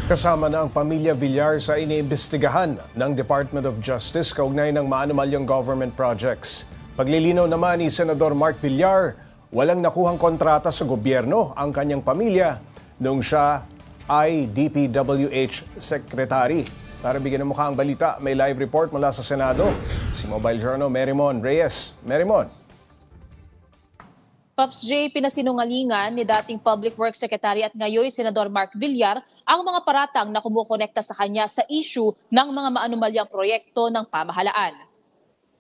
Kasama na ang pamilya Villar sa iniimbestigahan ng Department of Justice kaugnay ng maanumalyang government projects. Paglilinaw naman ni Senador Mark Villar, walang nakuhang kontrata sa gobyerno ang kanyang pamilya noong siya ay DPWH Secretary. Para bigyan ng mukha ang balita, may live report mula sa Senado. Si Mobile Journal Merymon Reyes. Merymon. Pops J, pinasinungalingan ni dating Public Works Secretary at ngayon Senador Mark Villar ang mga paratang na kumukonekta sa kanya sa issue ng mga maanumalyang proyekto ng pamahalaan.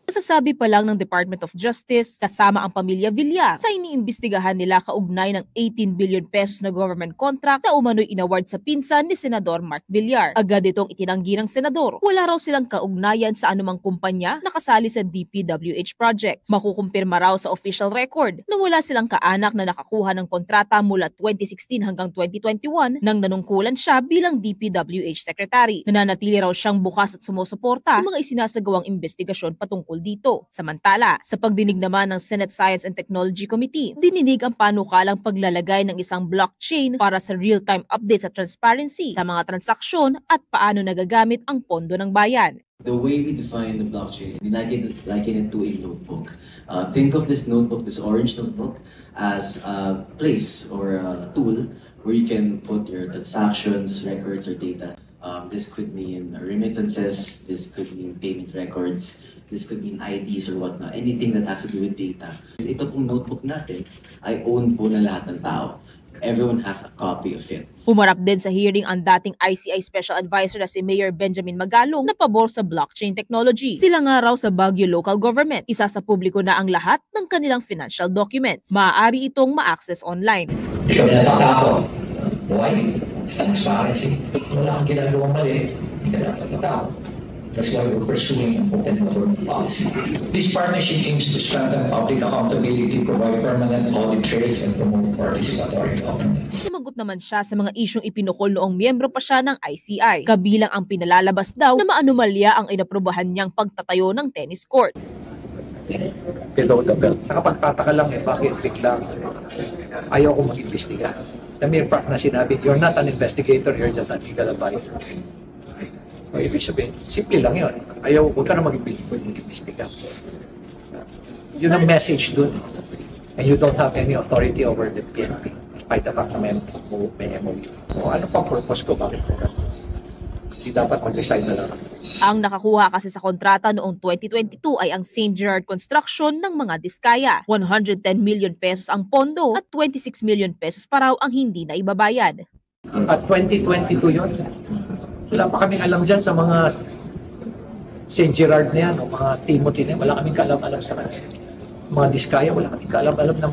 Nasasabi pa lang ng Department of Justice kasama ang pamilya Villar sa iniimbestigahan nila kaugnay ng 18 billion pesos na government contract na umano'y inaward sa pinsan ni Senador Mark Villar. Agad itong itinanggi ng senador. Wala raw silang kaugnayan sa anumang kumpanya na kasali sa DPWH project. Makukumpirma raw sa official record na wala silang kaanak na nakakuha ng kontrata mula 2016 hanggang 2021 nang nanungkulan siya bilang DPWH Secretary. Nananatili raw siyang bukas at sumusuporta sa mga isinasagawang investigasyon patungkol dito. Samantala, sa pagdinig naman ng Senate Science and Technology Committee, dininig ang panukalang paglalagay ng isang blockchain para sa real-time updates at transparency sa mga transaksyon at paano nagagamit ang pondo ng bayan. The way we define the blockchain, we liken it to a notebook. Think of this notebook, this orange notebook, as a place or a tool where you can put your transactions, records, or data. This could mean remittances, this could mean payment records, this could mean IDs or whatnot, anything that has to do with data. Ito pong notebook natin ay own po na lahat ng tao. Everyone has a copy of it. Humarap din sa hearing ang dating ICI Special Advisor na si Mayor Benjamin Magalong na pabor sa blockchain technology. Sila nga raw sa Baguio Local Government, isa sa publiko na ang lahat ng kanilang financial documents. Maaari itong ma-access online. Ikaw nataka ako. Why? Transparency. Wala kang ginagawang mali. Hindi ka dapat matao. That's why we're pursuing an open government policy. This partnership aims to strengthen public accountability, provide permanent audit trails, and promote participatory government. Sumagot naman siya sa mga isyong ipinukol noong miyembro pa siya ng ICI. Kabilang ang pinalalabas daw na maanumalya ang inaprubahan niyang pagtatayo ng tennis court. Below the belt. Nakapagtataka lang bakit biglang ayaw ko mag-imbestiga. The mere fact na sinabi, you're not an investigator, you're just a legal advisor. So, ibig sabihin, simple lang yun. Ayaw, huwag ka na mag-imbestiga. Yun ang message dun. And you don't have any authority over the PNP, despite the fact na may MOU. So, ano pang purpose ko? Bakit ko ka? Hindi dapat mag-resign na lang. Ang nakakuha kasi sa kontrata noong 2022 ay ang St. Gerard Construction ng mga Diskaya. 110 million pesos ang pondo at 26 million pesos pa raw ang hindi na ibabayad. At 2022 yun, wala pa kaming alam dyan sa mga St. Gerard na yan, o mga Timothy na yan. Wala kaming kaalam-alam sa kanila. Mga Diskaya, wala kaming kaalam-alam na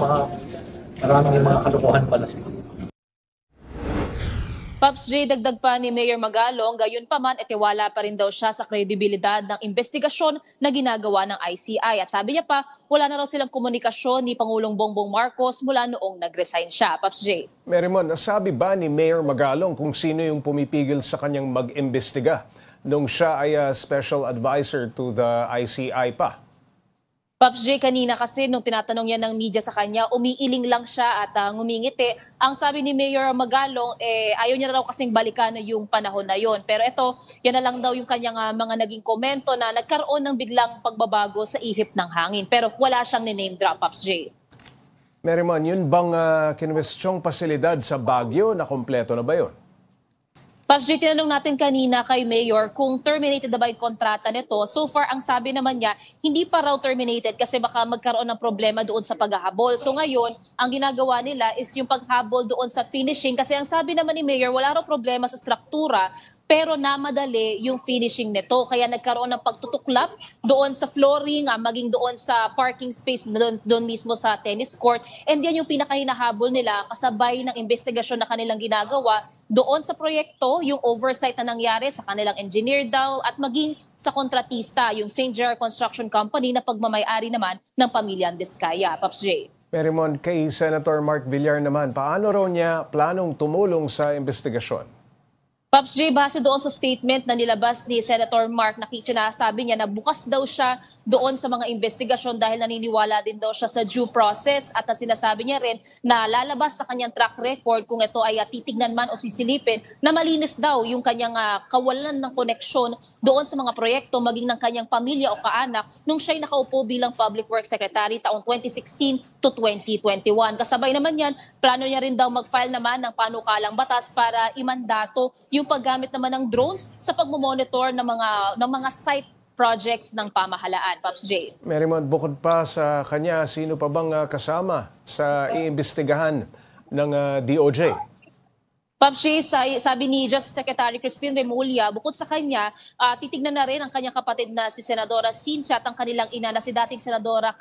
maraming mga kalokohan pala sila. Pops J, dagdag pa ni Mayor Magalong, gayon pa man, etiwala pa rin daw siya sa kredibilidad ng investigasyon na ginagawa ng ICI. At sabi niya pa, wala na raw silang komunikasyon ni Pangulong Bongbong Marcos mula noong nag-resign siya. Pops J. Merymon, nasabi ba ni Mayor Magalong kung sino yung pumipigil sa kanyang mag-imbestiga nung siya ay special advisor to the ICI pa? Pops J, kanina kasi nung tinatanong niya ng media sa kanya, umiiling lang siya at ngumingiti. Ang sabi ni Mayor Magalong, ayaw niya na raw kasing balikan na yung panahon na yon. Pero ito, yan na lang daw yung kanyang mga naging komento na nagkaroon ng biglang pagbabago sa ihip ng hangin. Pero wala siyang ni-name drop, Pops J. Merymon, yun bang kinwestyong pasilidad sa Baguio na kompleto na ba yun? Pops J, tinanong natin kanina kay Mayor kung terminated na ba yung kontrata nito. So far, ang sabi naman niya, hindi pa raw terminated kasi baka magkaroon ng problema doon sa paghahabol. So ngayon, ang ginagawa nila is yung paghabol doon sa finishing. Kasi ang sabi naman ni Mayor, wala raw problema sa struktura, pero namadali yung finishing nito. Kaya nagkaroon ng pagtutuklap doon sa flooring, maging doon sa parking space, doon mismo sa tennis court. And yan yung pinakahinahabol nila kasabay ng investigasyon na kanilang ginagawa doon sa proyekto, yung oversight na nangyari sa kanilang engineer daw at maging sa kontratista, yung St. Gerard Construction Company na pagmamay-ari naman ng pamilyang Diskaya. Pops J. Merymon, kay Senator Mark Villar naman, paano raw niya planong tumulong sa investigasyon? Pops J, base doon sa statement na nilabas ni Senator Mark, sinasabi niya na bukas daw siya doon sa mga investigasyon dahil naniniwala din daw siya sa due process at sinasabi niya rin na lalabas sa kanyang track record kung ito ay titignan man o sisilipin na malinis daw yung kanyang kawalan ng koneksyon doon sa mga proyekto maging ng kanyang pamilya o kaanak nung siya'y nakaupo bilang Public Works Secretary taong 2016 to 2021. Kasabay naman yan, plano niya rin daw mag-file naman ng panukalang batas para imandato yung paggamit naman ng drones sa pagmomonitor ng mga site projects ng pamahalaan. Pops J. Marymount, bukod pa sa kanya, sino pa bang kasama sa iimbestigahan ng DOJ? Pops J, sabi ni Justice Secretary Crispin Remulla, bukod sa kanya, titignan na rin ang kanyang kapatid na si Senadora Cynthia at ang kanilang ina na si dating Senadora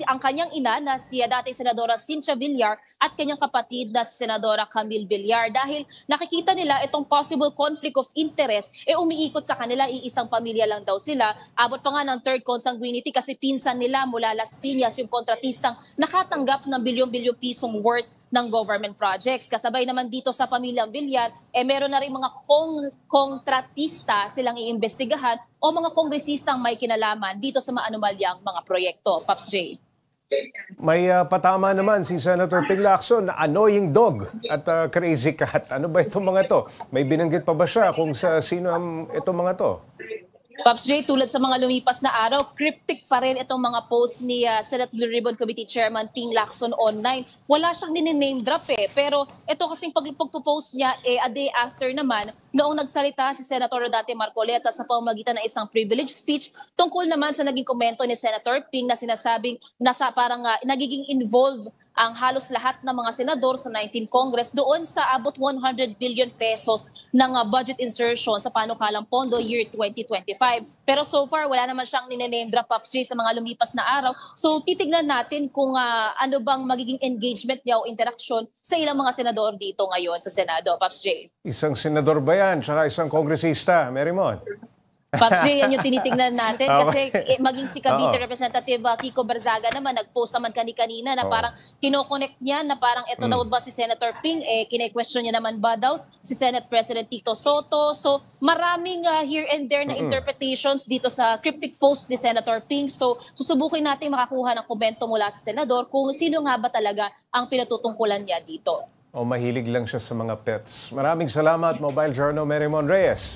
ang kanyang ina na si dating Senadora Cynthia Villar at kanyang kapatid na si Senadora Camille Villar dahil nakikita nila itong possible conflict of interest umiikot sa kanila, iisang pamilya lang daw sila. Abot pa nga ng third consanguinity kasi pinsan nila mula Las Piñas yung kontratistang nakatanggap ng bilyon-bilyong pisong worth ng government projects. Kasabay naman dito sa pamilyang Villar, meron na rin mga kontratista silang iimbestigahan o mga kongresistang may kinalaman dito sa maanumalyang mga proyekto. Pops J. May patama naman si Senator Ping Lacson na annoying dog at crazy cat. Ano ba itong mga to? May binanggit pa ba siya kung sino itong mga to? Pops J, tulad sa mga lumipas na araw, cryptic pa rin itong mga post ni Senate Blue Ribbon Committee Chairman Ping Lacson online. Wala siyang name drop pero ito kasing pagpo-post niya a day after naman noong nagsalita si Senator Rodate Marcoleta sa pamamagitan ng isang privilege speech tungkol naman sa naging komento ni Senator Ping na sinasabing parang nagiging involved ang halos lahat ng mga senador sa 19 Congress doon sa abot 100 billion pesos ng budget insertion sa panukalang pondo year 2025. Pero so far, wala naman siyang nine-name drop Pops J sa mga lumipas na araw. So titignan natin kung ano bang magiging engagement niya o interaksyon sa ilang mga senador dito ngayon sa Senado. Pops J. Isang senador ba yan? Tsaka isang kongresista, Marymount? Pops J, yan yung tinitingnan natin kasi maging si Cavite Oo. Representative Kiko Barzaga naman, nag-post naman kanina na parang kinoconnect niya na parang ito daw ba si Senator Ping, kine-question niya naman ba daw si Senate President Tito Soto. So maraming here and there na interpretations dito sa cryptic post ni Senator Ping. So susubukin natin makakuha ng komento mula sa senador kung sino nga ba talaga ang pinatutungkulan niya dito. O mahilig lang siya sa mga pets. Maraming salamat, Mobile Journal Marymount Reyes.